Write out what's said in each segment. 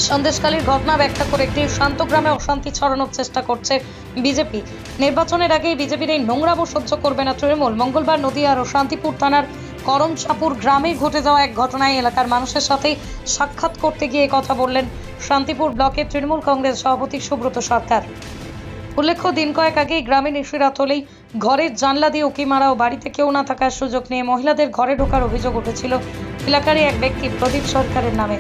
সন্দেশখালীর ঘটনা ব্যাখ্যা করে একটি শান্ত গ্রামে অশান্তি ছড়ানোর চেষ্টা করছে বিজেপি। নির্বাচনের আগেই বিজেপির এই নোংরামো সহ্য করবে না তৃণমূল। মঙ্গলবার নদিয়ার ও শান্তিপুর থানার করমচাপুর গ্রামে ঘটে যাওয়া এক ঘটনায় এলাকার মানুষের সাথে সাক্ষাৎ করতে গিয়ে কথা বললেন শান্তিপুর ব্লকের তৃণমূল কংগ্রেস সভাপতি সুব্রত সরকার। উল্লেখ্য, দিন কয়েক আগেই গ্রামে নিশিরাত হলেই ঘরের জানলা দিয়ে উঁকি মারা ও বাড়িতে কেউ না থাকার সুযোগ নিয়ে মহিলাদের ঘরে ঢোকার অভিযোগ উঠেছিল এলাকারই এক ব্যক্তি প্রদীপ সরকারের নামে।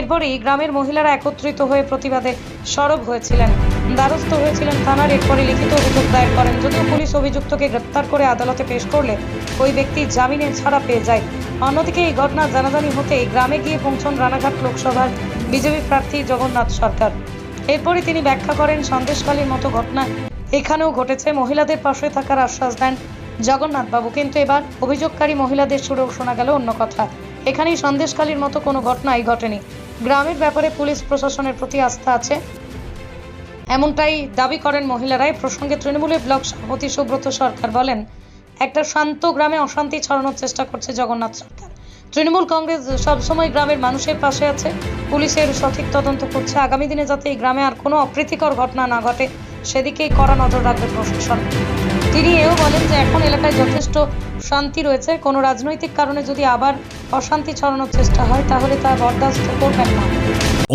এরপরই গ্রামের মহিলারা একত্রিত হয়ে প্রতিবাদে সরব হয়েছিলেন, দ্বারস্থ হয়েছিলেন থানার। এরপরে লিখিত অভিযোগ দায়ের করেন। যদিও পুলিশ অভিযুক্তকে গ্রেপ্তার করে আদালতে পেশ করলে ওই ব্যক্তি জামিনে ছাড়া পেয়ে যায়। অন্যদিকে এই ঘটনা জানাজানি হতেই গ্রামে গিয়ে পৌঁছন রানাঘাট লোকসভার বিজেপি প্রার্থী জগন্নাথ সরকার। এরপরই তিনি ব্যাখ্যা করেন, সন্দেশখালীর মতো ঘটনা এখানেও ঘটেছে। মহিলাদের পাশে থাকার আশ্বাস দেন জগন্নাথ বাবু। কিন্তু এবার অভিযোগকারী মহিলাদের সুরেও শোনা গেল অন্য কথা। এখানেই সন্দেশখালীর মতো কোনো ঘটনাই ঘটেনি। গ্রামের ব্যাপারে পুলিশ প্রশাসনের প্রতি আস্থা আছে, এমনটাই দাবি করেন মহিলারা। এই প্রসঙ্গে তৃণমূলের ব্লক সভাপতি সুব্রত সরকার বলেন, একটা শান্ত গ্রামে অশান্তি ছড়ানোর চেষ্টা করছে জগন্নাথ সরকার। তৃণমূল কংগ্রেস সবসময় গ্রামের মানুষের পাশে আছে, পুলিশের সঠিক তদন্ত করছে। আগামী দিনে যাতে এই গ্রামে আর কোনো অপ্রীতিকর ঘটনা না ঘটে সেদিকেই কড়া নজর রাখবে প্রশাসন। তিনি এও বলেন যে এখন এলাকায় যথেষ্ট শান্তি রয়েছে, কোনো রাজনৈতিক কারণে যদি আবার অশান্তি ছড়ানোর চেষ্টা হয় তাহলে তা বরদাস্ত করবেন না।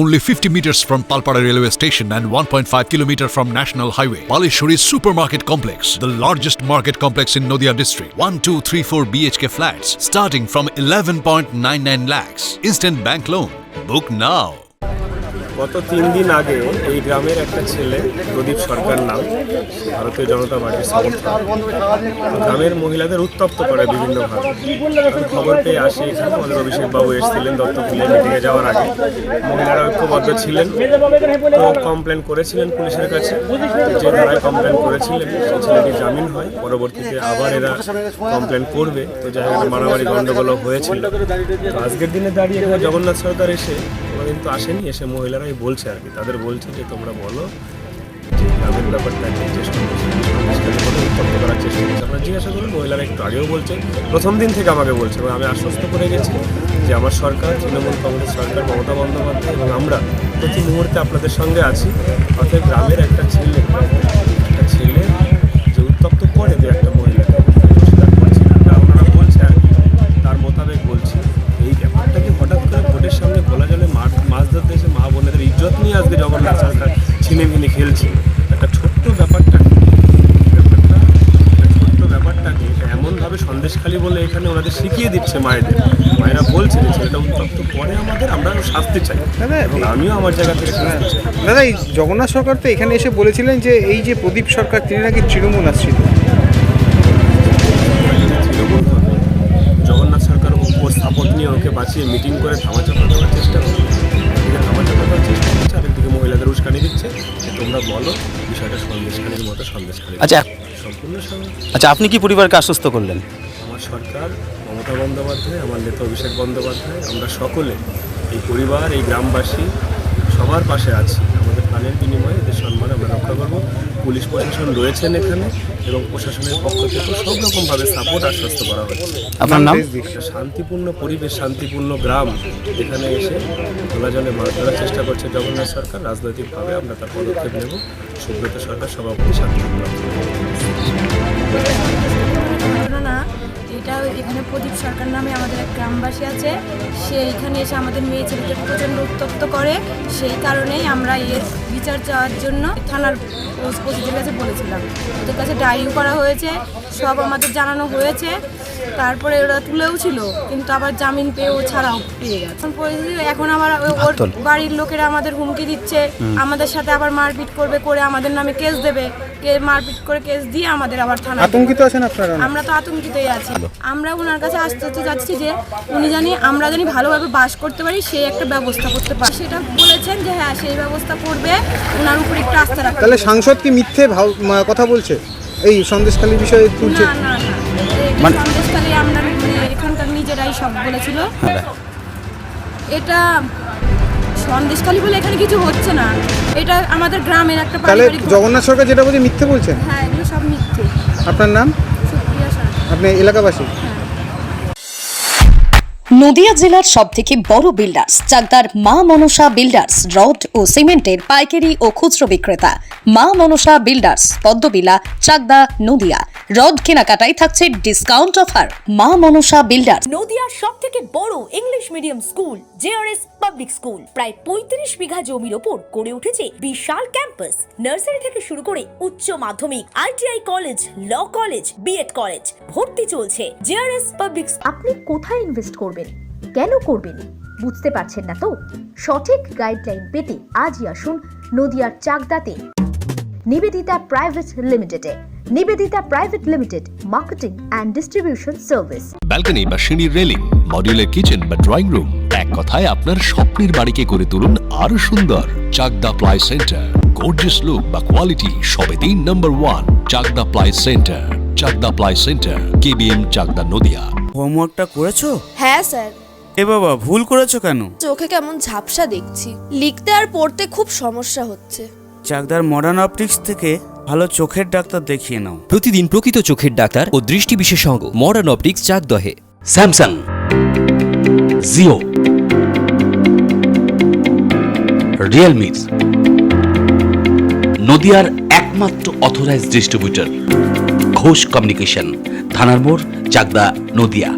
Only 50 meters from Palpara railway station and 1.5 km from National Highway, Palishuri Supermarket Complex, the largest market complex in Nadia district. 1, 2, 3, 4 BHK flats starting from 11.99 lakhs. Instant bank loan. Book now. গত 3 দিন আগে এই গ্রামের একটা ছেলে প্রদীপ সরকার নাম, ভারতীয় জনতা পার্টির সমর্থক, গ্রামের মহিলাদের উত্তপ্ত করে বিভিন্নভাবে। খবর পেয়ে আসে এখানে, আমাদের অভিষেক বাবু এসেছিলেন দত্তপুলে মিটিংয়ে যাওয়ার আগে। মহিলারা ঐক্যবদ্ধ ছিলেন, তো কমপ্লেন করেছিলেন পুলিশের কাছে। যে ধারায় কমপ্লেন করেছিলেন সেই ছেলেটি জামিন হয়। পরবর্তীতে আবার এরা কমপ্লেন করবে, তো যাই হোক মারামারি গণ্ডগোল হয়েছিল। আজকের দিনে দাঁড়িয়ে এখানে জগন্নাথ সরকার এসে কিন্তু আসেনি, এসে মহিলারাই বলছে আর কি, তাদের বলছে যে তোমরা বলো যে গ্রামের ব্যাপারটা চেষ্টা করছে, উত্তপ্ত করার চেষ্টা করছে। আপনারা জিজ্ঞাসা করুন, মহিলারা একটু আগেও বলছে, প্রথম দিন থেকে আমাকে বলছে এবং আমি আশ্বস্ত করে গেছি যে আমার সরকার, তৃণমূল কংগ্রেস সরকার, মমতা বন্দ্যোপাধ্যায় এবং আমরা প্রতি মুহূর্তে আপনাদের সঙ্গে আছি। অর্থাৎ গ্রামের একটা ছেলে যে উত্তপ্ত করে যে একটা মহিলাকে ওনারা বলছে আর কি, তার মোতাবেক বলছি। এই ব্যাপারটাকে হঠাৎ করে ভোটের সামনে খোলা জলে মাছ ধরতে এসে মা বোনেদের ইজ্জত নিয়ে আজকে জগন্নাথ সরকার ছিনিমিনি খেলছে। একটা ছোট্ট ব্যাপারটাকে এমনভাবে সন্দেশখালী বলে এখানে ওনাদের শিখিয়ে দিচ্ছে মায়েরা বলছে যে ছেলেটা উত্তপ্ত করে আমাদের, আমরা শাস্তি চাই এবং আমিও আমার জায়গা থেকে শাস্তি চাই। দাদা, এই জগন্নাথ সরকার তো এখানে এসে বলেছিলেন যে এই যে প্রদীপ সরকার তিনি নাকি তৃণমূল আসছিল। তৃণমূল জগন্নাথ সরকার উপর সাপোর্ট নিয়ে ওকে বাঁচিয়ে মিটিং করে ধামাচাপা দেওয়ার চেষ্টা করছে, আরেকদিকে মহিলাদের উস্কানি দিচ্ছে যে তোমরা বলো বিষয়টা সন্দেশখালীর মতো সন্দেশখালী। সম্পূর্ণ আচ্ছা, আপনি কি পরিবারকে আশ্বস্ত করলেন? আমার সরকার, মমতা বন্দ্যোপাধ্যায়, আমার নেতা অভিষেক বন্দ্যোপাধ্যায়, আমরা সকলে এই পরিবার, এই গ্রামবাসী সবার পাশে আছি। আমাদের প্রাণের বিনিময়ে এদের সম্মান আমরা রক্ষা করব। পুলিশ প্রশাসন রয়েছেন এখানে এবং প্রশাসনের পক্ষ থেকে সব রকমভাবে সাপোর্ট আশ্বস্ত করা হচ্ছে। আপনার নাম? একটা শান্তিপূর্ণ পরিবেশ, শান্তিপূর্ণ গ্রাম, এখানে এসে খোলা জলে মাছ ধরার চেষ্টা করছে জগন্নাথ সরকার। রাজনৈতিকভাবে আমরা তার পদক্ষেপ নেব। সুব্রত সরকার, সভাপতি, শান্তিপূর্ণ। এটা এখানে প্রদীপ সরকার নামে আমাদের এক গ্রামবাসী আছে, সে এখানে এসে আমাদের মেয়ে ছেলেকে প্রচণ্ড উত্তপ্ত করে। সেই কারণেই আমরা এর বিচার চাওয়ার জন্য থানার ওসিদের কাছে বলেছিলাম। ওদের কাছে ডায়েরিও করা হয়েছে, সব আমাদের জানানো হয়েছে। তারপরে ওরা তুলেও ছিল, কিন্তু আবার জামিন পেয়ে ও ছাড়াও পেয়ে গেছে। এখন আমার ওর বাড়ির লোকেরা আমাদের হুমকি দিচ্ছে, আমাদের সাথে আবার মারপিট করবে, করে আমাদের নামে কেস দেবে, মারপিট করে কেস দিয়ে আমাদের আবার থানা। আতঙ্কিত আছেন আপনারা? আমরা তো আতঙ্কিতই আছি। আমরা ওনার কাছে আসতে যাচ্ছি যে উনি আমরা জানি ভালোভাবে বাস করতে পারি, সেই একটা ব্যবস্থা করতে পারি। সেটা বলেছেন যে হ্যাঁ, সেই ব্যবস্থা করবে, ওনার উপর একটু আস্থা রাখবে। তাহলে সাংসদ কি মিথ্যে কথা বলছে এই সন্দেশখালী বিষয়ে তুলছে? না, সন্দেশখালী আমরা এখানকার নিজেরাই সব বলেছিল। এটা সন্দেশখালী বলে এখানে কিছু হচ্ছে না, এটা আমাদের গ্রামের একটা। তাহলে জগন্নাথ সরকার যেটা বলছে মিথ্যে বলছেন? হ্যাঁ, এগুলো সব মিথ্যে। আপনার নাম? সুপ্রিয়া সরকার। আপনি এলাকাবাসী? নদিয়া জেলার সবথেকে বড় বিল্ডার্স চাকদার মা মনসা বিল্ডার্স রড ও সিমেন্টের পাইকারি ও খুচরো বিক্রেতা মা মনসা বিল্ডার্স পদ্মবিলা চাকদা নদিয়া রড কেনাকাটায় থাকছে ডিসকাউন্ট অফার মা মনসা বিল্ডার্স নদিয়ার সবথেকে বড় English medium school JRS public school প্রায় 35 বিঘা জমির ওপর গড়ে উঠেছে বিশাল ক্যাম্পাস নার্সারি থেকে শুরু করে উচ্চ মাধ্যমিক ITI college law college BEd college ভর্তি চলছে জেআরএস পাবলিক। আপনি কোথায় ইনভেস্ট করবেন, কেন করবেন বুঝতে পারছেন না তো? সঠিক গাইডলাইন পেতে আজই আসুন নদিয়ার চাকদাতে নিবেদিতা প্রাইভেট লিমিটেডে। Nivedita private limited marketing and distribution service. Balcony বা সিঁড়ির রেলিং, মডিউলার কিচেন বা ড্রয়িং রুম, এক কথায় আপনার স্বপ্নের বাড়িকে করে তুলুন আরো সুন্দর। Chakdah ply centre, gorgeous look বা কোয়ালিটি সবে 3 number 1 Chakdah ply centre. Chakdah ply centre, KBM Chakdah Nadia. হোমওয়ার্কটা করেছো? হ্যাঁ স্যার। এ বাবা, ভুল করেছো কেন? চোখে কেমন ঝাপসা দেখছি, লিখতে আর পড়তে খুব সমস্যা হচ্ছে। চাকদার মডার্ন অপটিক্স থেকে ভালো চোখের ডাক্তার দেখিয়ে নাও। প্রতিদিন প্রকৃত চোখের ডাক্তার ও দৃষ্টি বিশেষজ্ঞ মডার্ন অপটিক্স চাকদহে। স্যামসাং, জিও, রিয়েলমি, নদিয়ার একমাত্র অথরাইজড ডিস্ট্রিবিউটর ঘোষ কমিউনিকেশন, থানার মোড়, চাকদা, নদিয়া।